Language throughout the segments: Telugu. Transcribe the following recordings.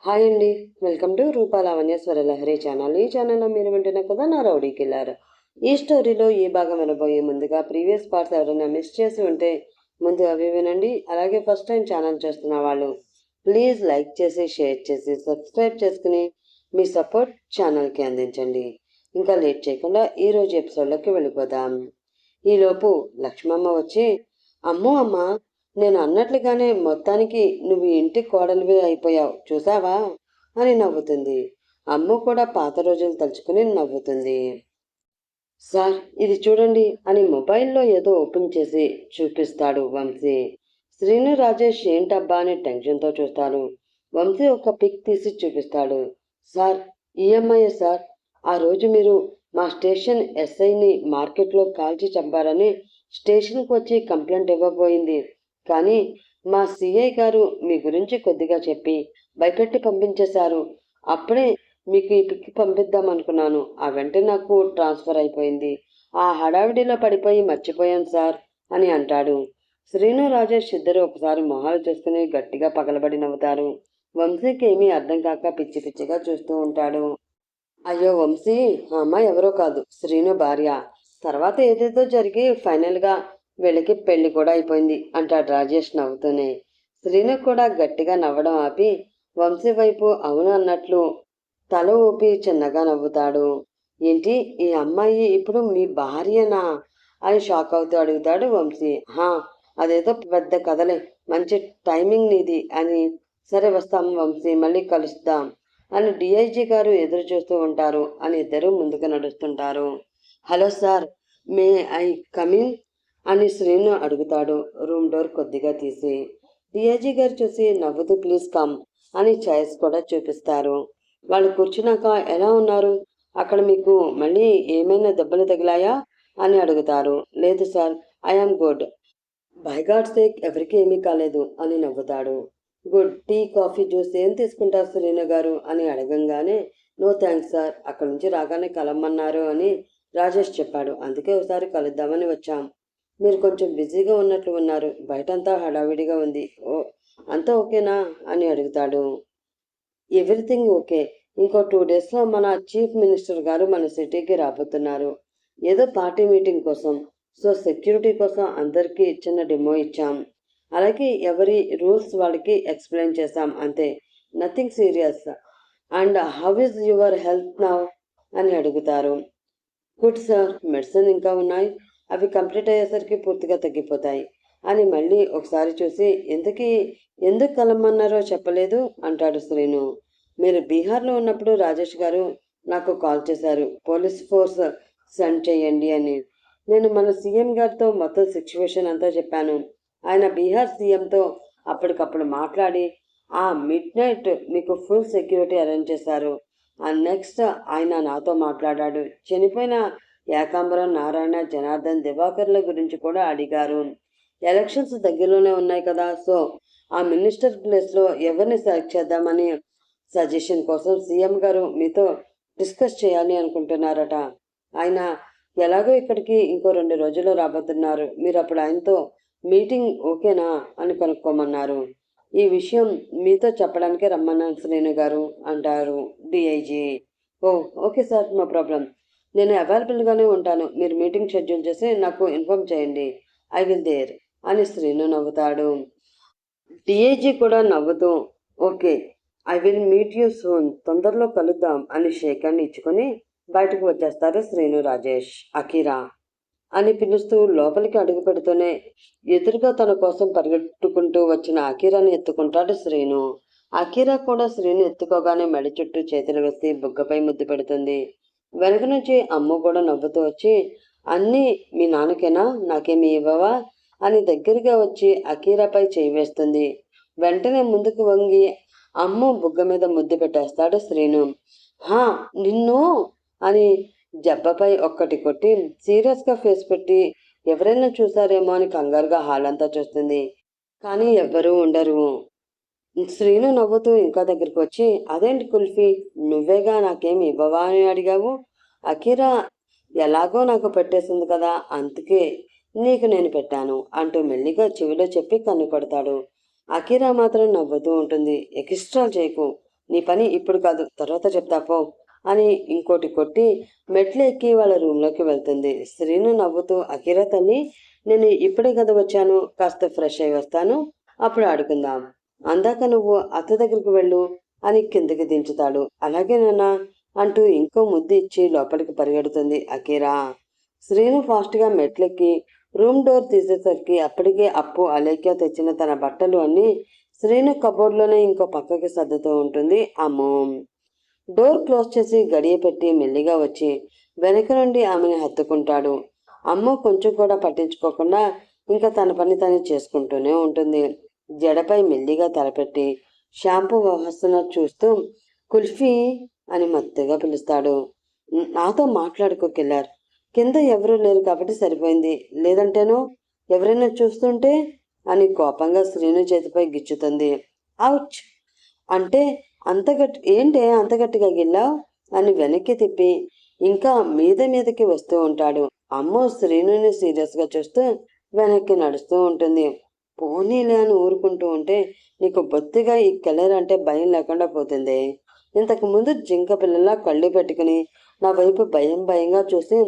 హాయ్ అండి. Welcome to Rupa Lavanyeshwara Lahari channel. ఈ ఛానల్లో మీరు వింటున్న కదా నా రౌడీ కిల్లర్. ఈ స్టోరీలో ఈ భాగం వినబోయే ముందుగా ప్రీవియస్ పార్ట్స్ ఎవరైనా మిస్ చేసి ఉంటే ముందు అవి వినండి. అలాగే ఫస్ట్ టైం ఛానల్ చూస్తున్న వాళ్ళు ప్లీజ్ లైక్ చేసి షేర్ చేసి సబ్స్క్రైబ్ చేసుకుని మీ సపోర్ట్ ఛానల్కి అందించండి. ఇంకా లేట్ చేయకుండా ఈరోజు ఎపిసోడ్లోకి వెళ్ళిపోదాం. ఈలోపు లక్ష్మమ్మ వచ్చి, అమ్మో అమ్మ, నేను అన్నట్లుగానే మొత్తానికి నువ్వు ఇంటి కోడలివే అయిపోయావు చూసావా అని నవ్వుతుంది. అమ్మ కూడా పాత రోజులు తలుచుకుని నవ్వుతుంది. సార్ ఇది చూడండి అని మొబైల్లో ఏదో ఓపెన్ చేసి చూపిస్తాడు వంశీ. శ్రీను రాజేష్ ఏంటబ్బా అని టెన్షన్తో చూస్తాడు. వంశీ ఒక పిక్ తీసి చూపిస్తాడు. సార్ ఈఎంఐ సార్, ఆ రోజు మీరు మా స్టేషన్ ఎస్ఐని మార్కెట్లో కాల్చి చంపారని స్టేషన్కి వచ్చి కంప్లైంట్ ఇవ్వబోయింది. కానీ మా సిఐ గారు మీ గురించి కొద్దిగా చెప్పి భయపెట్టి పంపించేశారు. అప్పుడే మీకు ఈ పిక్ పంపిద్దాం అనుకున్నాను. ఆ వెంటనే నాకు ట్రాన్స్ఫర్ అయిపోయింది. ఆ హడావిడిలో పడిపోయి మర్చిపోయాను సార్ అని అంటాడు. శ్రీను రాజేష్ ఇద్దరు ఒకసారి మొహాలు చూసుకుని గట్టిగా పగలబడి నవ్వుతారు. వంశీకి ఏమీ అర్థం కాక పిచ్చి పిచ్చిగా చూస్తూ ఉంటాడు. అయ్యో వంశీ, ఆ అమ్మాయి ఎవరో కాదు, శ్రీను భార్య. తర్వాత ఏదేదో జరిగి ఫైనల్గా వీళ్ళకి పెళ్లి కూడా అయిపోయింది అంటాడు రాజేష్ నవ్వుతూనే. శ్రీను కూడా గట్టిగా నవ్వడం ఆపి వంశీ వైపు అవును అన్నట్లు తల ఊపి చిన్నగా నవ్వుతాడు. ఏంటి, ఈ అమ్మాయి ఇప్పుడు మీ భార్యనా అని షాక్ అవుతూ అడుగుతాడు వంశీ. అదేదో పెద్ద కథలే, మంచి టైమింగ్ నీది అని. సరే వస్తాం వంశీ, మళ్ళీ కలుస్తాం అని డిఐజీ గారు ఎదురు చూస్తూ ఉంటారు అని ఇద్దరు ముందుకు నడుస్తుంటారు. Hello sir, may I come in అని శ్రీను అడుగుతాడు రూమ్ డోర్ కొద్దిగా తీసి. డిఐజీ గారు చూసి నవ్వుతూ ప్లీజ్ కమ్ అని ఛాయిస్ కూడా చూపిస్తారు. వాళ్ళు కూర్చున్నాక ఎలా ఉన్నారు, అక్కడ మీకు మళ్ళీ ఏమైనా దెబ్బలు తగిలాయా అని అడుగుతారు. లేదు sir, I am good, by God sake ఎవరికి ఏమీ కాలేదు అని నవ్వుతాడు. గుడ్, టీ కాఫీ జ్యూస్ ఏం తీసుకుంటారు శ్రీను గారు అని అడగంగానే నో థ్యాంక్స్ సార్, అక్కడి నుంచి రాగానే కలమ్మన్నారు అని రాజేష్ చెప్పాడు. అందుకే ఒకసారి కలుద్దామని వచ్చాం. మీరు కొంచెం బిజీగా ఉన్నట్లు ఉన్నారు, బయటంతా హడావిడిగా ఉంది. ఓ అంతా ఓకేనా అని అడుగుతాడు. Everything okay. ఇంకో 2 డేస్లో మన చీఫ్ మినిస్టర్ గారు మన సిటీకి రాబోతున్నారు, ఏదో పార్టీ మీటింగ్ కోసం. సో సెక్యూరిటీ కోసం అందరికీ చిన్న డెమో ఇచ్చాం. అలాగే ఎవరి రూల్స్ వాళ్ళకి ఎక్స్ప్లెయిన్ చేశాం అంతే, nothing serious. And how is your health now అని అడుగుతారు. గుడ్ సార్, మెడిసిన్ ఇంకా ఉన్నాయి, అవి కంప్లీట్ అయ్యేసరికి పూర్తిగా తగ్గిపోతాయి అని మళ్ళీ ఒకసారి చూసి ఎందుకు కలమ్మన్నారో చెప్పలేదు అంటాడు శ్రీను. మీరు బీహార్లో ఉన్నప్పుడు రాజేష్ గారు నాకు కాల్ చేశారు, పోలీస్ ఫోర్స్ సెండ్ చేయండి అని. నేను మన సీఎం గారితో మొత్తం సిచ్యువేషన్ అంతా చెప్పాను. ఆయన బీహార్ సీఎంతో అప్పటికప్పుడు మాట్లాడి ఆ మిడ్ నైట్ మీకు ఫుల్ సెక్యూరిటీ అరేంజ్ చేశారు. నెక్స్ట్ ఆయన నాతో మాట్లాడాడు. చనిపోయిన ఏకాంబరం, నారాయణ, జనార్దన్, దివాకర్ల గురించి కూడా అడిగారు. ఎలక్షన్స్ దగ్గరలోనే ఉన్నాయి కదా, సో ఆ మినిస్టర్ ప్లేస్లో ఎవరిని సెలెక్ట్ చేద్దామని సజెషన్ కోసం సీఎం గారు మీతో డిస్కస్ చేయాలి అనుకుంటున్నారట. ఆయన ఎలాగో ఇక్కడికి ఇంకో 2 రోజుల్లో రాబోతున్నారు. మీరు అప్పుడు ఆయనతో మీటింగ్ ఓకేనా అని కనుక్కోమన్నారు. ఈ విషయం మీతో చెప్పడానికే రమ్మన్నాను శ్రీను గారు అంటారు డిఐజీ. ఓ ఓకే సార్, నో ప్రాబ్లం, నేను అవైలబుల్గానే ఉంటాను. మీరు మీటింగ్ షెడ్యూల్ చేసి నాకు ఇన్ఫామ్ చేయండి, ఐ విల్ దేర్ అని శ్రీను నవ్వుతాడు. డిఐజీ కూడా నవ్వుతూ okay, I will meet you soon, తొందరలో కలుద్దాం అని షేక్ హ్యాండ్ ఇచ్చుకొని బయటకు వచ్చేస్తారు శ్రీను రాజేష్. అఖీరా అని పిలుస్తూ లోపలికి అడుగు పెడుతూనే ఎదురుగా తన కోసం పరిగెట్టుకుంటూ వచ్చిన అఖీరాని ఎత్తుకుంటాడు శ్రీను. అఖీరా కూడా శ్రీను ఎత్తుకోగానే మెడ చుట్టూ చేతులు వేసి బుగ్గపై ముద్దు పెడుతుంది. వెనక నుంచి అమ్మ కూడా నవ్వుతూ వచ్చి అన్నీ మీ నాన్నకేనా, నాకేమి ఇవ్వవా అని దగ్గరగా వచ్చి అఖీరాపై చేయి వేస్తుంది. వెంటనే ముందుకు వంగి అమ్మ బుగ్గ మీద ముద్దు పెట్టేస్తాడు శ్రీను. నిన్ను అని జబ్బపై ఒక్కటి కొట్టి సీరియస్గా ఫేస్ పెట్టి ఎవరైనా చూసారేమో అని కంగారుగా హాల్ అంతా చూస్తుంది. కానీ ఎవ్వరూ ఉండరు. శ్రీను నవ్వుతూ ఇంకా దగ్గరికి వచ్చి అదేంటి కుల్ఫీ, నువ్వేగా నాకేమి ఇవ్వవా అని అడిగావు. అఖీరా ఎలాగో నాకు పెట్టేసింది కదా, అందుకే నీకు నేను పెట్టాను అంటూ మెల్లిగా చెవిలో చెప్పి కన్ను కొడతాడు. అఖీరా మాత్రం నవ్వుతూ ఉంటుంది. ఎక్స్ట్రా చేయకు, నీ పని ఇప్పుడు కాదు, తర్వాత చెప్తా పో అని ఇంకోటి కొట్టి మెట్లు ఎక్కి వాళ్ళ రూమ్లోకి వెళ్తుంది. శ్రీను నవ్వుతూ, అఖిరా తల్లి, నేను ఇప్పుడే కదా వచ్చాను, కాస్త ఫ్రెష్ అయి వస్తాను, అప్పుడు ఆడుకుందాం. అందాక నువ్వు అత్త దగ్గరికి వెళ్ళు అని కిందకి దించుతాడు. అలాగే నాన్న అంటూ ఇంకో ముద్దు ఇచ్చి లోపలికి పరిగెడుతుంది అఖిరా. శ్రీను ఫాస్ట్గా మెట్లెక్కి రూమ్ డోర్ తీసేసరికి అప్పటికే అప్పు అలేఖ్య తెచ్చిన తన బట్టలు అన్నీ శ్రీను కబోర్డ్లోనే ఇంకో పక్కకి సర్దుతూ ఉంటుంది అమ్మో. డోర్ క్లోజ్ చేసి గడియ పెట్టి మెల్లిగా వచ్చి వెనక నుండి ఆమెను హత్తుకుంటాడు. అమ్మ కొంచెం కూడా పట్టించుకోకుండా ఇంకా తన పని తను చేసుకుంటూనే ఉంటుంది. జడపై మెల్లిగా తలపెట్టి షాంపూ వస్తున్నట్టు చూస్తూ కుల్ఫీ అని మత్తుగా పిలుస్తాడు. నాతో మాట్లాడుకో కిల్లర్, కింద ఎవరూ లేరు కాబట్టి సరిపోయింది, లేదంటేనో ఎవరైనా చూస్తుంటే అని కోపంగా శ్రీను చేతిపై గిచ్చుతుంది. అవుచ్ అంటే ఏంటే అంత గట్టిగా గిల్లావు అని వెనక్కి తిప్పి ఇంకా మీదకి వస్తూ ఉంటాడు. అమ్మో శ్రీనుని సీరియస్గా చూస్తూ వెనక్కి నడుస్తూ ఉంటుంది. పోనీలే అని ఊరుకుంటూ ఉంటే నీకు బొత్తిగా ఈ కిల్లర్ అంటే భయం లేకుండా పోతుంది. ఇంతకు ముందు జింక పిల్లలా కళ్ళు పెట్టుకుని నా వైపు భయంగా చూసి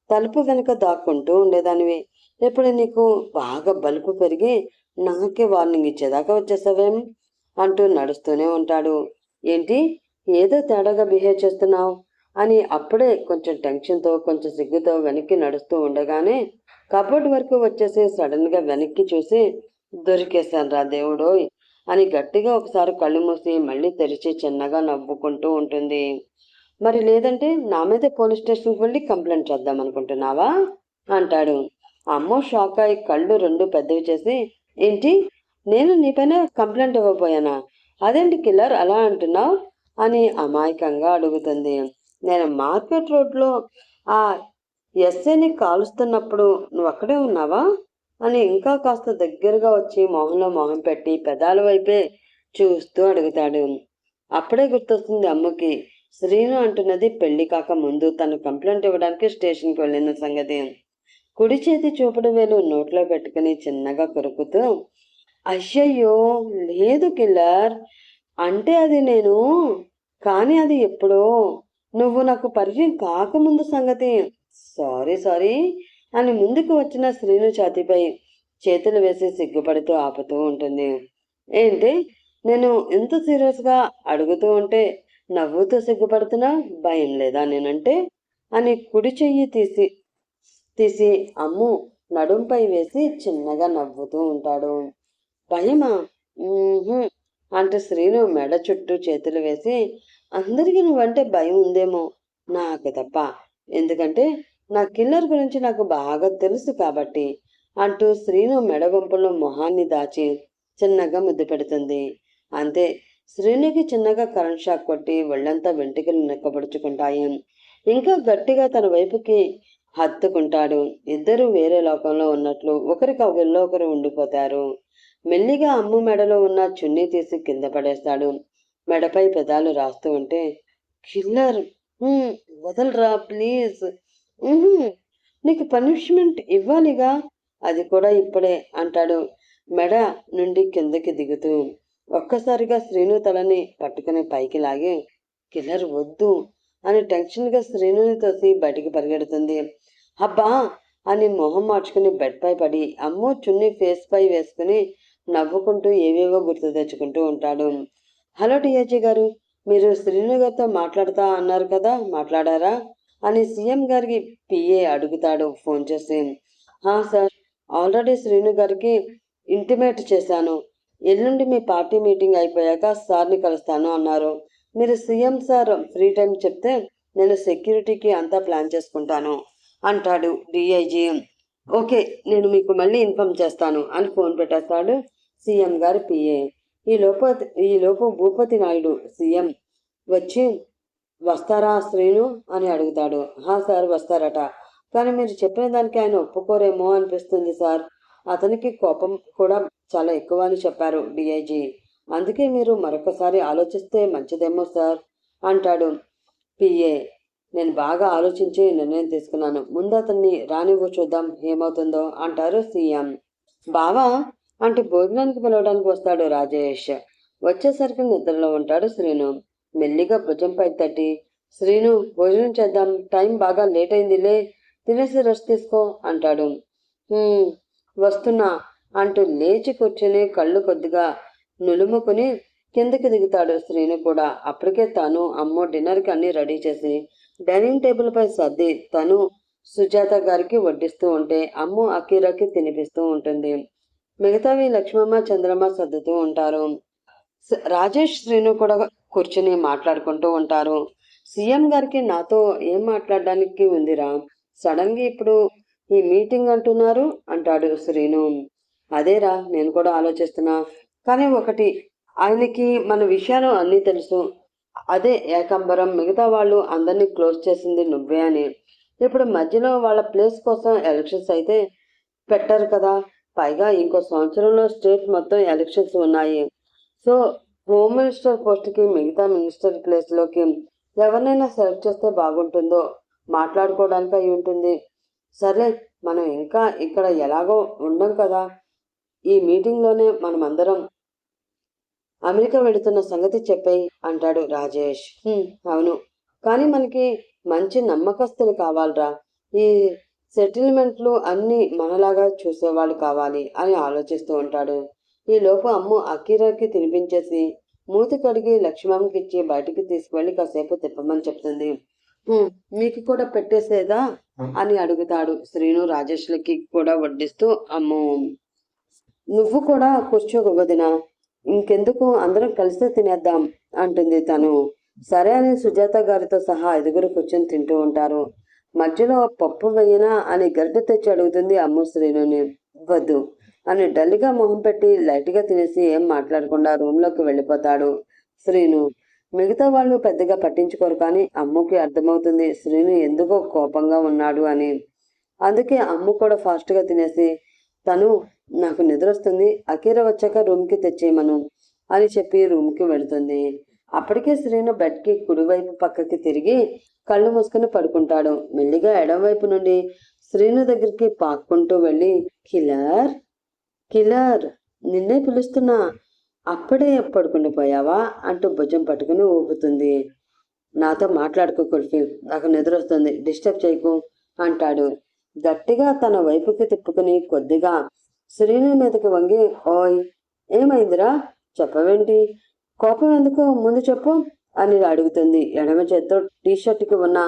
తలుపు వెనుక దాక్కుంటూ ఉండేదానివి. ఇప్పుడు నీకు బాగా బలుపు పెరిగి నాకే వార్నింగ్ ఇచ్చేదాకా వచ్చేసావేం అంటూ నడుస్తూనే ఉంటాడు. ఏంటి ఏదో తేడాగా బిహేవ్ చేస్తున్నావు అని అప్పుడే కొంచెం టెన్షన్తో కొంచెం సిగ్గుతో వెనక్కి నడుస్తూ ఉండగానే కబోర్డ్ వరకు వచ్చేసి సడన్గా వెనక్కి చూసి దొరికేశాను రా దేవుడోయ్ అని గట్టిగా ఒకసారి కళ్ళు మూసి మళ్ళీ తెరిచి చిన్నగా నవ్వుకుంటూ ఉంటుంది. మరి లేదంటే నా మీదే పోలీస్ స్టేషన్కి వెళ్ళి కంప్లైంట్ చేద్దాం అనుకుంటున్నావా అంటాడు. అమ్మో షాక్ అయి కళ్ళు రెండు పెద్దవి చేసి, ఏంటి నేను నీపైన కంప్లైంట్ ఇవ్వబోయానా, అదేంటి కిల్లర్ అలా అంటున్నావు అని అమాయకంగా అడుగుతుంది. నేను మార్కెట్ రోడ్లో ఆ ఎస్ఐని కాలుస్తున్నప్పుడు నువ్వు అక్కడే ఉన్నావా అని ఇంకా కాస్త దగ్గరగా వచ్చి మొహంలో మొహం పెట్టి పెదాల వైపే చూస్తూ అడుగుతాడు. అప్పుడే గుర్తొస్తుంది అమ్మకి శ్రీను అంటున్నది పెళ్లి కాక ముందు తను కంప్లైంట్ ఇవ్వడానికి స్టేషన్కి వెళ్ళిన సంగతి. కుడి చేతి చూపుడు వేలు నోట్లో పెట్టుకుని చిన్నగా కొరుకుతూ, అయ్యయ్యో లేదు కిల్లర్, అంటే అది నేను, కానీ అది ఎప్పుడో నువ్వు నాకు పరిచయం కాకముందు సంగతి. సారీ అని ముందుకు వచ్చిన శ్రీను ఛాతీపై చేతులు వేసి సిగ్గుపడుతూ ఆపుతూ ఉంటుంది. ఏంటి నేను ఎంత సీరియస్గా అడుగుతూ ఉంటే నవ్వుతూ సిగ్గుపడుతున్నా, భయం లేదా నేనంటే అని కుడి చెయ్యి తీసి అమ్ము నడుంపై వేసి చిన్నగా నవ్వుతూ ఉంటాడు. భయమా అంటూ శ్రీను మెడ చుట్టూ చేతులు వేసి, అందరికీ నువ్వంటే భయం ఉందేమో, నాకు తప్ప, ఎందుకంటే నా కిల్లర్ గురించి నాకు బాగా తెలుసు కాబట్టి అంటూ శ్రీను మెడ వంపులో మొహాన్ని దాచి చిన్నగా ముద్దు పెడుతుంది. అంతే, శ్రీనుకి చిన్నగా కరెంట్ షాక్ కొట్టి ఒళ్ళంతా వెంట్రుకలు నెక్కబడుచుకుంటాయి. ఇంకా గట్టిగా తన వైపుకి హత్తుకుంటాడు. ఇద్దరు వేరే లోకంలో ఉన్నట్లు ఒకరి కవుల్లో ఒకరు ఉండిపోతారు. మెల్లిగా అమ్ము మెడలో ఉన్న చున్నీ తీసి కింద పడేస్తాడు. మెడపై పెదాలు రాస్తూ ఉంటే, కిల్లర్ వదలరా ప్లీజ్, నీకు పనిష్మెంట్ ఇవ్వాలిగా, అది కూడా ఇప్పుడే అంటాడు మెడ నుండి కిందకి దిగుతూ. ఒక్కసారిగా శ్రీను తలని పట్టుకుని పైకి లాగి, కిల్లర్ వద్దు అని టెన్షన్గా శ్రీనుని తోసి బయటికి పరిగెడుతుంది. అబ్బా అని మొహం మార్చుకుని బెడ్ పై పడి అమ్మో చున్నీ ఫేస్ పై వేసుకుని నవ్వుకుంటూ ఏవేవో గుర్తు తెచ్చుకుంటూ ఉంటాడు. హలో డిఐజీ గారు, మీరు శ్రీను గారితో మాట్లాడుతా అన్నారు కదా, మాట్లాడారా అని సీఎం గారికి పిఏ అడుగుతాడు ఫోన్ చేసి. సార్, ఆల్రెడీ శ్రీను గారికి ఇంటిమేట్ చేశాను, ఎల్లుండి మీ పార్టీ మీటింగ్ అయిపోయాక సార్ని కలుస్తాను అన్నారు. మీరు సీఎం సార్ ఫ్రీ టైం చెప్తే నేను సెక్యూరిటీకి అంతా ప్లాన్ చేసుకుంటాను అంటాడు డిఐజీ. ఓకే, నేను మీకు మళ్ళీ ఇన్ఫామ్ చేస్తాను అని ఫోన్ పెట్టేస్తాడు సీఎం గారి పిఏ. ఈలోపు భూపతి నాయుడు సీఎం వచ్చి, వస్తారా శ్రీను అని అడుగుతాడు. సార్ వస్తారట, కానీ మీరు చెప్పిన దానికి ఆయన ఒప్పుకోరేమో అనిపిస్తుంది సార్, అతనికి కోపం కూడా చాలా ఎక్కువ అని చెప్పారు డిఐజీ, అందుకే మీరు మరొకసారి ఆలోచిస్తే మంచిదేమో సార్ అంటాడు పిఏ. నేను బాగా ఆలోచించి నిర్ణయం తీసుకున్నాను, ముందు అతన్ని రానివ్వు, చూద్దాం ఏమవుతుందో అంటారు సీఎం. బావా అంటూ భోజనానికి పిలవడానికి వస్తాడు రాజేష్. వచ్చేసరికి నిద్రలో ఉంటాడు శ్రీను. మెల్లిగా భుజంపై తట్టి, శ్రీను భోజనం చేద్దాం, టైం బాగా లేట్ అయిందిలే, తినేసి రెస్ట్ తీసుకో అంటాడు. వస్తున్నా అంటూ లేచి కూర్చుని కళ్ళు కొద్దిగా నులుముకుని కిందకి దిగుతాడు శ్రీను కూడా. అప్పటికే తను అమ్మో డిన్నర్కి అన్ని రెడీ చేసి డైనింగ్ టేబుల్ పై సర్ది తను సుజాత గారికి వడ్డిస్తూ ఉంటే అమ్ము అకీరాకి తినిపిస్తూ ఉంటుంది. మిగతావి లక్ష్మమ్మ చంద్రమ్మ సర్దుతూ ఉంటారు. రాజేష్ శ్రీను కూడా కూర్చుని మాట్లాడుకుంటూ ఉంటారు. సీఎం గారికి నాతో ఏం మాట్లాడడానికి ఉందిరా, సడన్ గా ఇప్పుడు ఈ మీటింగ్ అంటున్నారు అంటాడు శ్రీను. అదేరా నేను కూడా ఆలోచిస్తున్నా, కానీ ఒకటి, ఆయనకి మన విషయాలు అన్నీ తెలుసు. అదే ఏకంబరం, మిగతా వాళ్ళు అందరినీ క్లోజ్ చేసింది నువ్వే అని. ఇప్పుడు మధ్యలో వాళ్ళ ప్లేస్ కోసం ఎలక్షన్స్ అయితే పెట్టరు కదా. పైగా ఇంకో సంవత్సరంలో స్టేట్ మొత్తం ఎలక్షన్స్ ఉన్నాయి. సో హోమ్ మినిస్టర్ పోస్ట్కి మిగతా మినిస్టర్ ప్లేస్లోకి ఎవరినైనా సెలెక్ట్ చేస్తే బాగుంటుందో మాట్లాడుకోవడానికి అయి ఉంటుంది. సరే, మనం ఇంకా ఇక్కడ ఎలాగో ఉండం కదా, ఈ మీటింగ్లోనే మనమందరం అమెరికా వెళుతున్న సంగతి చెప్పాయి అంటాడు రాజేష్. అవును, కానీ మనకి మంచి నమ్మకస్తులు కావాలరా. ఈ సెటిల్మెంట్లు అన్నీ మనలాగా చూసేవాళ్ళు కావాలి అని ఆలోచిస్తూ ఉంటాడు. ఈలోపు అమ్ము అకీరాకి తినిపించేసి మూతి కడిగి లక్ష్మమ్మకి ఇచ్చి బయటికి తీసుకువెళ్ళి కాసేపు తిప్పమని చెప్తుంది. మీకు కూడా పెట్టేసేదా అని అడుగుతాడు శ్రీను రాజేష్లకి కూడా వడ్డిస్తూ. అమ్మో, నువ్వు కూడా కూర్చోగొదినా, ఇంకెందుకు అందరం కలిసే తినేద్దాం అంటుంది తను. సరే అని సుజాత గారితో సహా 5 కూర్చొని తింటూ ఉంటారు. మధ్యలో పప్పు వేయనా అని గరిటె తెచ్చి అడుగుతుంది అమ్ము శ్రీనుని. వద్దు అని డల్గా మొహం పెట్టి లైట్గా తినేసి ఏం మాట్లాడకుండా రూమ్లోకి వెళ్ళిపోతాడు శ్రీను. మిగతా వాళ్ళు పెద్దగా పట్టించుకోరు, కానీ అమ్ముకి అర్థమవుతుంది శ్రీను ఎందుకో కోపంగా ఉన్నాడు అని. అందుకే అమ్ము కూడా ఫాస్ట్గా తినేసి, తను నాకు నిద్ర వస్తుంది, అకీరా వచ్చాక రూమ్కి తెచ్చేయమను అని చెప్పి రూమ్కి వెళుతుంది. అప్పటికే శ్రీను బెడ్కి కుడివైపు పక్కకి తిరిగి కళ్ళు మూసుకుని పడుకుంటాడు. మెల్లిగా ఎడమవైపు నుండి శ్రీను దగ్గరికి పాక్కుంటూ వెళ్ళి, కిల్లర్ కిల్లర్ నిన్నే పిలుస్తున్నా, అప్పుడే పడుకుని పోయావా అంటూ భుజం పట్టుకుని ఊపుతుంది. నాతో మాట్లాడుకో కుల్ఫీ, నాకు నిద్ర వస్తుంది, డిస్టర్బ్ చేయకు అంటాడు. గట్టిగా తన వైపుకి తిప్పుకుని కొద్దిగా శ్రీను మీదకి వంగి, ఓయ్ ఏమైందిరా, చెప్పవేంటి, కోపం ఎందుకు, ముందు చెప్పు అని అడుగుతుంది. ఎడమ చేత్తో టీషర్ట్కి ఉన్న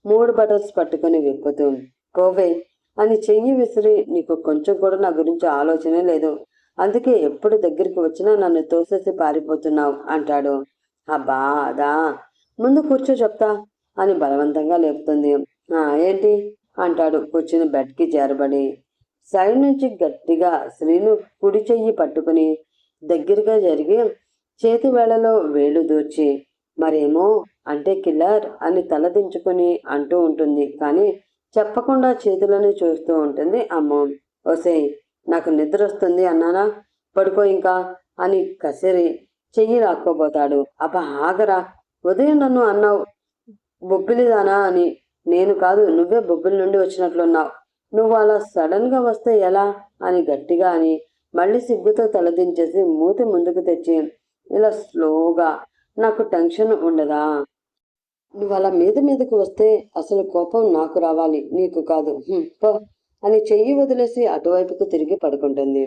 3 బటన్స్ పట్టుకుని విప్పుతూ. పోవే అని చెయ్యి విసిరి, నీకు కొంచెం కూడా నా గురించి ఆలోచనే లేదు, అందుకే ఎప్పుడు దగ్గరికి వచ్చినా నన్ను తోసేసి పారిపోతున్నావు అంటాడు. అబ్బా అదా, ముందు కూర్చో చెప్తా అని బలవంతంగా లేపుతుంది. ఏంటి అంటాడు కూర్చుని బెడ్కి చేరబడి. సైడ్ నుంచి గట్టిగా శ్రీను కుడి చెయ్యి పట్టుకుని దగ్గరగా జరిగి చేతి వేళలో వేలు దూర్చి, మరేమో అంటే కిల్లర్ అని తలదించుకుని అంటూ ఉంటుంది. కానీ చెప్పకుండా చేతులని చూస్తూ ఉంటుంది అమ్మ. ఓసేయ్, నాకు నిద్ర వస్తుంది అన్నానా, పడుకో ఇంకా అని కసిరి చెయ్యి లాక్కోబోతాడు. అబ్బా ఆగరా, ఉదయం నన్ను అన్నావు బొబ్బిలిదానా అని. నేను కాదు, నువ్వే బొబ్బిలి నుండి వచ్చినట్లున్నావు, నువ్వు అలా సడన్గా వస్తే ఎలా అని గట్టిగా అని మళ్ళీ సిగ్గుతో తలదించేసి మూతి ముందుకు తెచ్చి ఇలా స్లోగా, నాకు టెన్షన్ ఉండదా, నువ్వు అలా మీదకి వస్తే అసలు కోపం నాకు రావాలి, నీకు కాదు, పో అని చెయ్యి వదిలేసి అటువైపుకు తిరిగి పడుకుంటుంది.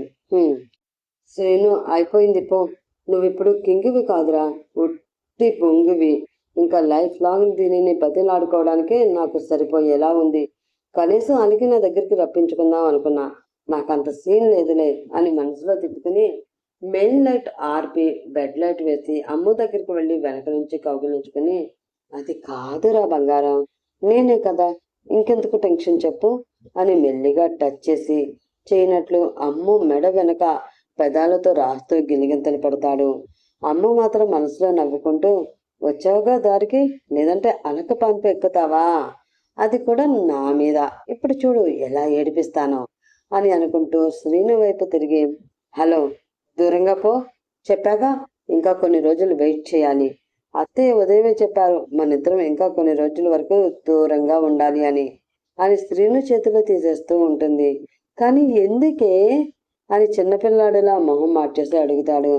శ్రీను, అయిపోయింది పో, నువ్విప్పుడు కింగివి కాదురా, ఉట్టి పొంగివి, ఇంకా లైఫ్ లాంగ్ దీనిని బతిలాడుకోవడానికే నాకు సరిపోయేలా ఉంది, కనీసం అలిగి నా దగ్గరికి రప్పించుకుందాం అనుకున్నా, నాకంత సీన్ లేదులే అని మనసులో తిప్పుకుని మెయిన్ లైట్ ఆర్పి బెడ్ లైట్ వేసి అమ్ము దగ్గరికి వెళ్ళి వెనక నుంచి కౌగిలించుకుని, అది కాదురా బంగారం, నేనే కదా, ఇంకెందుకు టెన్షన్ చెప్పు అని మెల్లిగా టచ్ చేసి చేయనట్లు అమ్ము మెడ వెనక పెదాలతో రాస్తూ గిలిగింతలు పడతాడు. అమ్ము మాత్రం మనసులో నవ్వుకుంటూ, వచ్చావుగా దారికి, లేదంటే అలక పంపు ఎక్కుతావా, అది కూడా నా మీద, ఇప్పుడు చూడు ఎలా ఏడిపిస్తానో అని అనుకుంటూ శ్రీను వైపు తిరిగి, హలో, దూరంగా పో, చెప్పాగా ఇంకా కొన్ని రోజులు వెయిట్ చేయాలి, అత్తయ్య ఉదయమే చెప్పారు మనిద్దరం ఇంకా కొన్ని రోజుల వరకు దూరంగా ఉండాలి అని శ్రీను చేతిలో తీసేస్తూ ఉంటుంది. కానీ ఎందుకే అని చిన్నపిల్లాడిలా మొహం మార్చేసి అడుగుతాడు.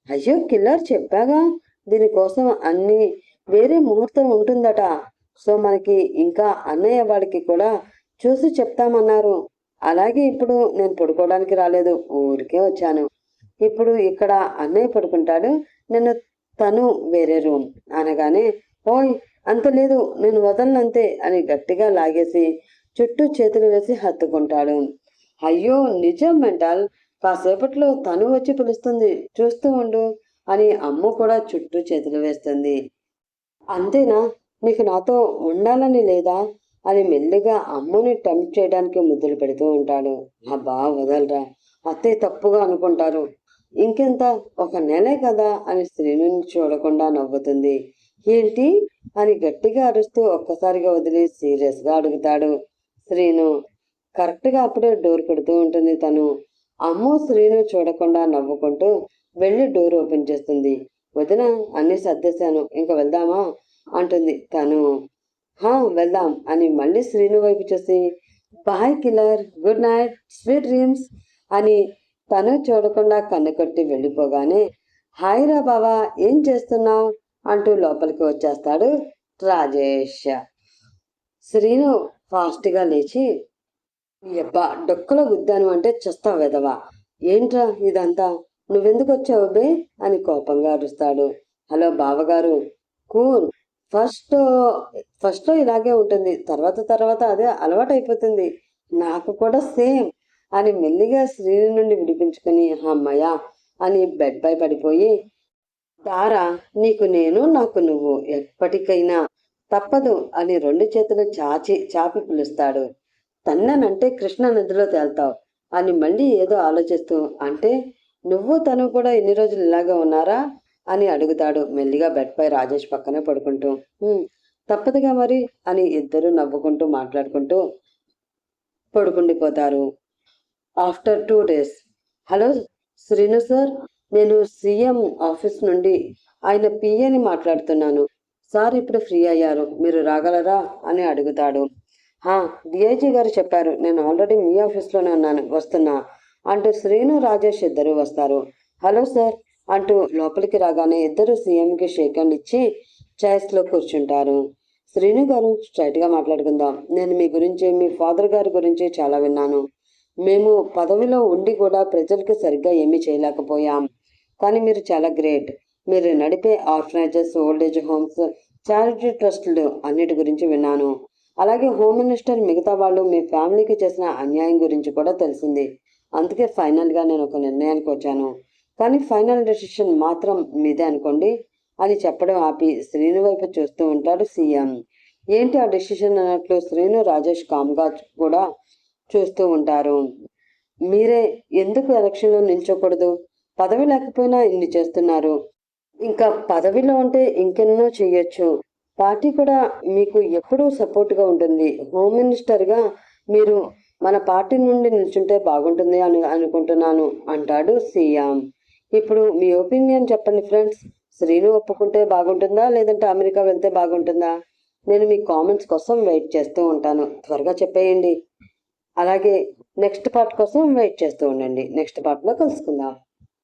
అయ్యో కిల్లర్, చెప్పాగా దీనికోసం అన్ని వేరే ముహూర్తం ఉంటుందట. సో మనకి ఇంకా అన్నయ్య వాడికి కూడా చూసి చెప్తామన్నారు. అలాగే ఇప్పుడు నేను పడుకోవడానికి రాలేదు, ఊరికే వచ్చాను. ఇప్పుడు ఇక్కడ అన్నయ్య పడుకుంటాడు, నేను తను వేరే రూమ్ అనగానే, ఓయ్ అంత లేదు, నేను వదలనంతే అని గట్టిగా లాగేసి చుట్టూ చేతులు వేసి హత్తుకుంటాడు. అయ్యో నిజం మెంటల్, కాసేపట్లో తను వచ్చి పిలుస్తుంది, చూస్తూ ఉండు అని అమ్మ కూడా చుట్టూ చేతులు వేస్తుంది. అంతేనా, నీకు నాతో ఉండాలని లేదా అని మెల్లిగా అమ్మని టెంప్ట్ చేయడానికి ముద్దులు పెడుతూ ఉంటాడు. అబ్బా వదలరా, అత్తయ్య తప్పుగా అనుకుంటారు. ఇంకెంత, ఒక నెలే కదా అని శ్రీనుని చూడకుండా నవ్వుతుంది. ఏంటి అని గట్టిగా అరుస్తూ ఒక్కసారిగా వదిలి సీరియస్గా అడుగుతాడు శ్రీను. కరెక్ట్గా అప్పుడే డోర్ కొడుతూ ఉంటుంది తను. అమ్ము శ్రీను చూడకుండా నవ్వుకుంటూ వెళ్ళి డోర్ ఓపెన్ చేస్తుంది. వదిన, అన్నీ సర్దేశాను, ఇంక వెళ్దామా అంటుంది తను. వెళ్దాం అని మళ్ళీ శ్రీను వైపు చూసి, bye killer, good night, sweet dreams అని తను చూడకుండా కన్ను కొట్టి వెళ్ళిపోగానే, హాయ్ రా బావా, ఏం చేస్తున్నావు అంటూ లోపలికి వచ్చేస్తాడు రాజేష్. శ్రీను ఫాస్ట్గా లేచి, అబ్బా డొక్కలో గుద్దాను అంటే చస్తావు వెదవా, ఏంట్రా ఇదంతా, నువ్వెందుకు వచ్చావు బే అని కోపంగా అరుస్తాడు. హలో బావగారు, కూల్, ఫస్ట్లో ఇలాగే ఉంటుంది, తర్వాత అదే అలవాటైపోతుంది, నాకు కూడా సేమ్ అని మెల్లిగా శ్రీను నుండి విడిపించుకుని అమ్మయ్య అని బెడ్ పై పడిపోయి, తారా నీకు నేను, నాకు నువ్వు, ఎప్పటికైనా తప్పదు అని రెండు చేతులు చాపి పిలుస్తాడు. తన్ననంటే కృష్ణ నదిలో తేల్తావు అని మళ్ళీ ఏదో ఆలోచిస్తూ, అంటే నువ్వు తను కూడా ఎన్ని రోజులు ఇలాగే ఉన్నారా అని అడుగుతాడు మెల్లిగా బెడ్ పై రాజేష్ పక్కనే పడుకుంటూ. తప్పదుగా మరి అని ఇద్దరు నవ్వుకుంటూ మాట్లాడుకుంటూ పడుకుండిపోతారు. After 2 days, hello Srinu sir, నేను సీఎం ఆఫీస్ నుండి ఆయన పిఏని మాట్లాడుతున్నాను సార్, ఇప్పుడు ఫ్రీ అయ్యారు, మీరు రాగలరా అని అడుగుతాడు. డిఐజీ గారు చెప్పారు, నేను ఆల్రెడీ మీ ఆఫీస్లోనే ఉన్నాను, వస్తున్నా అంటూ శ్రీను రాజేష్ ఇద్దరు వస్తారు. హలో సార్ అంటూ లోపలికి రాగానే ఇద్దరు సీఎంకి షేక్ హ్యాండ్ ఇచ్చి చైర్స్లో కూర్చుంటారు. శ్రీను గారు, స్ట్రైట్గా మాట్లాడుకుందాం. నేను మీ గురించి, మీ ఫాదర్ గారి గురించి చాలా విన్నాను. మేము పదవిలో ఉండి కూడా ప్రజలకి సరిగ్గా ఏమీ చేయలేకపోయాం, కానీ మీరు చాలా గ్రేట్. మీరు నడిపే ఆర్ఫనైజెస్, ఓల్డేజ్ హోమ్స్, చారిటీ ట్రస్టులు అన్నిటి గురించి విన్నాను. అలాగే హోమ్ మినిస్టర్ మిగతా వాళ్ళు మీ ఫ్యామిలీకి చేసిన అన్యాయం గురించి కూడా తెలిసింది. అందుకే ఫైనల్గా నేను ఒక నిర్ణయానికి వచ్చాను, కానీ ఫైనల్ డెసిషన్ మాత్రం మీదే అనుకోండి అని చెప్పడం ఆపి శ్రీను వైపు చూస్తూ ఉంటాడు సీఎం. ఏంటి ఆ డెసిషన్ అన్నట్లు శ్రీను రాజేష్ కామ్గా కూడా చూస్తూ ఉంటారు. మీరే ఎందుకు ఎలక్షన్లో నిల్చోకూడదు, పదవి లేకపోయినా ఇన్ని చేస్తున్నారు, ఇంకా పదవిలో ఉంటే ఇంకెన్నో చెయ్యొచ్చు, పార్టీ కూడా మీకు ఎప్పుడూ సపోర్ట్గా ఉంటుంది, హోమ్ మినిస్టర్గా మీరు మన పార్టీ నుండి నిల్చుంటే బాగుంటుంది అని అనుకుంటున్నాను అంటాడు సీఎం. ఇప్పుడు మీ ఒపీనియన్ చెప్పండి ఫ్రెండ్స్, శ్రీను ఒప్పుకుంటే బాగుంటుందా లేదంటే అమెరికా వెళ్తే బాగుంటుందా? నేను మీ కామెంట్స్ కోసం వెయిట్ చేస్తూ ఉంటాను, త్వరగా చెప్పేయండి. అలాగే నెక్స్ట్ పార్ట్ కోసం వెయిట్ చేస్తూ ఉండండి. నెక్స్ట్ పార్ట్లో కలుసుకుందాం.